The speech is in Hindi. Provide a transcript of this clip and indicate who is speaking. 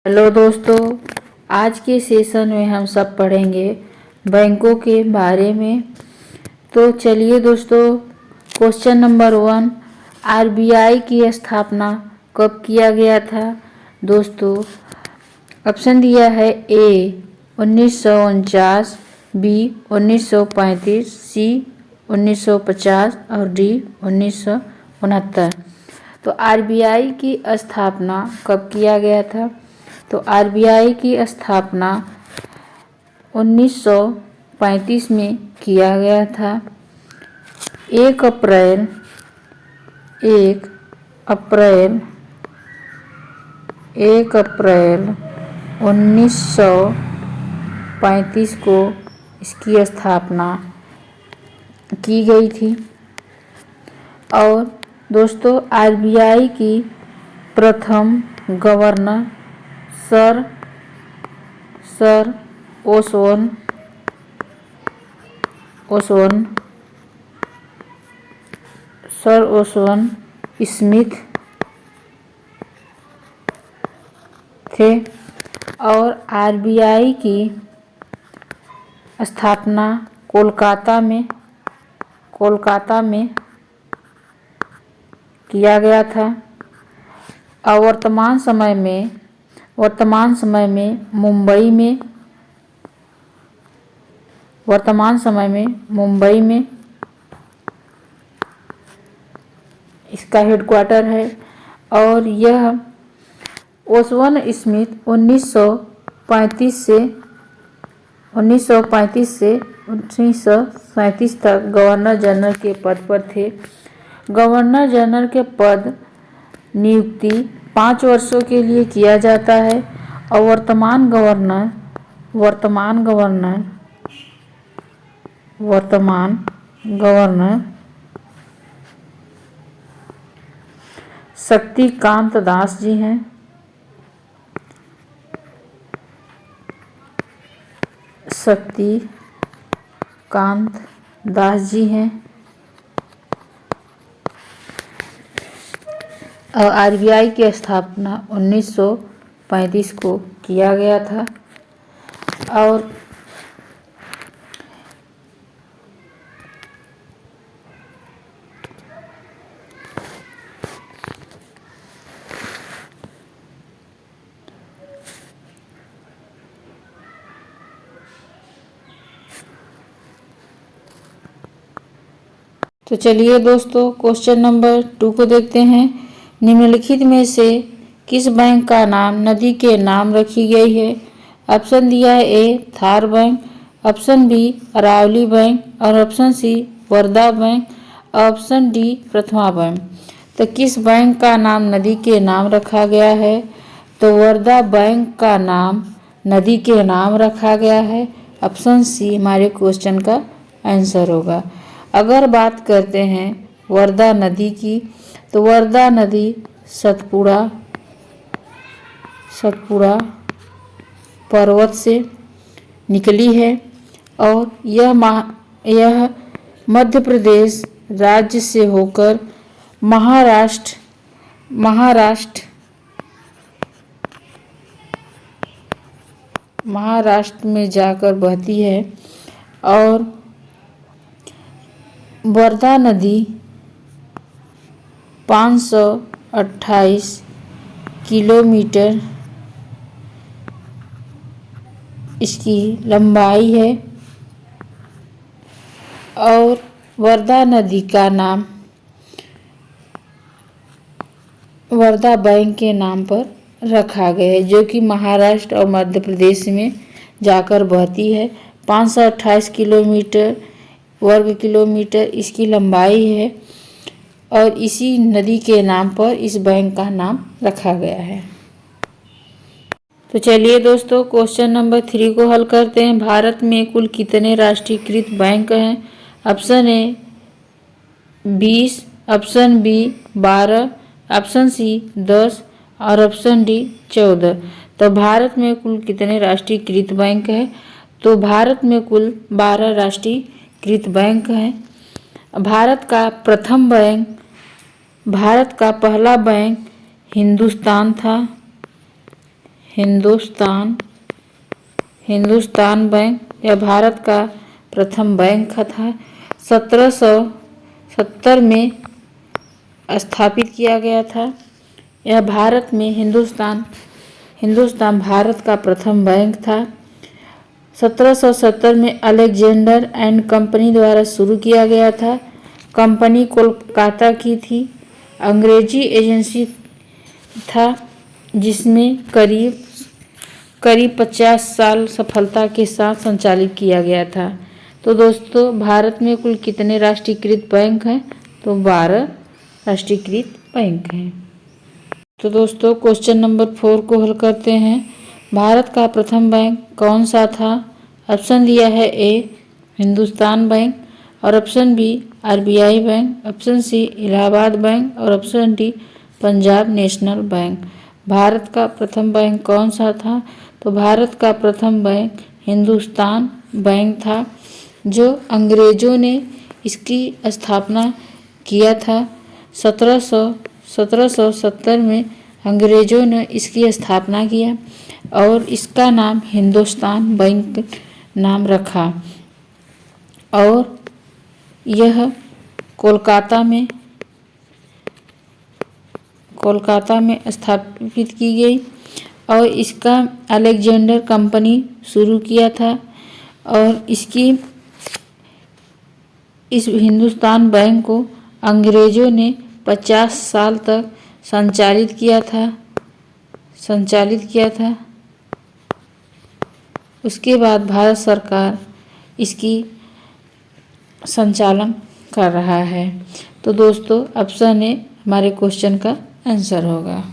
Speaker 1: हेलो दोस्तों, आज के सेशन में हम सब पढ़ेंगे बैंकों के बारे में। तो चलिए दोस्तों, क्वेश्चन नंबर 1, आरबीआई की स्थापना कब किया गया था। दोस्तों ऑप्शन दिया है ए 1949, बी 1935, सी 1950 और डी 1969। तो आरबीआई की स्थापना कब किया गया था। तो आरबीआई की स्थापना 1935 में किया गया था। 1 अप्रैल 1935 को इसकी स्थापना की गई थी। और दोस्तों आरबीआई की प्रथम गवर्नर सर ओसवान स्मिथ थे। और आरबीआई की स्थापना कोलकाता में किया गया था। और वर्तमान समय में मुंबई में इसका हेडक्वार्टर है। और यह ओसवान स्मिथ 1935 से 1937 तक गवर्नर जनरल के पद पर थे। गवर्नर जनरल के पद नियुक्ति 5 वर्षों के लिए किया जाता है। और वर्तमान गवर्नर शक्तिकांत दास जी हैं। और आरबीआई की स्थापना 1935 को किया गया था। और तो चलिए दोस्तों क्वेश्चन नंबर 2 को देखते हैं। निम्नलिखित में से किस बैंक का नाम नदी के नाम रखी गई है। ऑप्शन दिया है A Thar bank, option B Aravali bank और option C Wardha bank, option D Prathama bank. तो किस बैंक का नाम नदी के नाम रखा गया है। तो वर्धा बैंक का नाम नदी के नाम रखा गया है। ऑप्शन सी हमारे क्वेश्चन का आंसर होगा। अगर बात करते हैं वर्धा नदी की, तो वर्धा नदी सतपुड़ा पर्वत से निकली है। और यह मध्य प्रदेश राज्य से होकर महाराष्ट्र में जाकर बहती है। और वर्धा नदी 528 किलोमीटर इसकी लंबाई है। और वर्धा नदी का नाम वर्धा बैंक के नाम पर रखा गया है, जो कि महाराष्ट्र और मध्य प्रदेश में जाकर बहती है। 528 वर्ग किलोमीटर इसकी लंबाई है। और इसी नदी के नाम पर इस बैंक का नाम रखा गया है। तो चलिए दोस्तों क्वेश्चन नंबर 3 को हल करते हैं। भारत में कुल कितने राष्ट्रीयकृत बैंक हैं। Option A 20, option B 12, option C 10 और ऑप्शन डी 14। तो भारत में कुल कितने राष्ट्रीयकृत बैंक हैं। तो भारत में कुल 12 राष्ट्रीयकृत बैंक हैं। भारत का पहला बैंक हिंदुस्तान था। हिंदुस्तान बैंक यह भारत का प्रथम बैंक था। 1770 में स्थापित किया गया था। यह भारत में हिंदुस्तान भारत का प्रथम बैंक था। 1770 में अलेक्जेंडर एंड कंपनी द्वारा शुरू किया गया था। कंपनी कोलकाता की थी। अंग्रेजी एजेंसी था जिसमें करीब 50 साल सफलता के साथ संचालित किया गया था। तो दोस्तों भारत में कुल कितने राष्ट्रीयकृत बैंक हैं? तो 12 राष्ट्रीयकृत बैंक हैं। तो दोस्तों क्वेश्चन नंबर 4 को हल करते हैं। भारत का प्रथम बैंक कौन सा था? ऑप्शन दिया है ए हिंदुस्तान बैंक और option B RBI bank, option C Allahabad bank और option D Punjab national bank. Bharat का प्रथम बैंक कौन सा था? तो भारत का प्रथम बैंक हिंदुस्तान बैंक था, जो अंग्रेजों ने इसकी स्थापना किया था। 1770 में अंग्रेजों ने इसकी स्थापना किया और इसका नाम हिंदुस्तान बैंक नाम रखा और यह कोलकाता में स्थापित की गई और इसका अलेक्जेंडर कंपनी शुरू किया था और इस हिंदुस्तान बैंक को अंग्रेजों ने 50 साल तक संचालित किया था। उसके बाद भारत सरकार इसकी संचालन कर रहा है। तो दोस्तों ऑप्शन ए हमारे क्वेश्चन का आंसर होगा।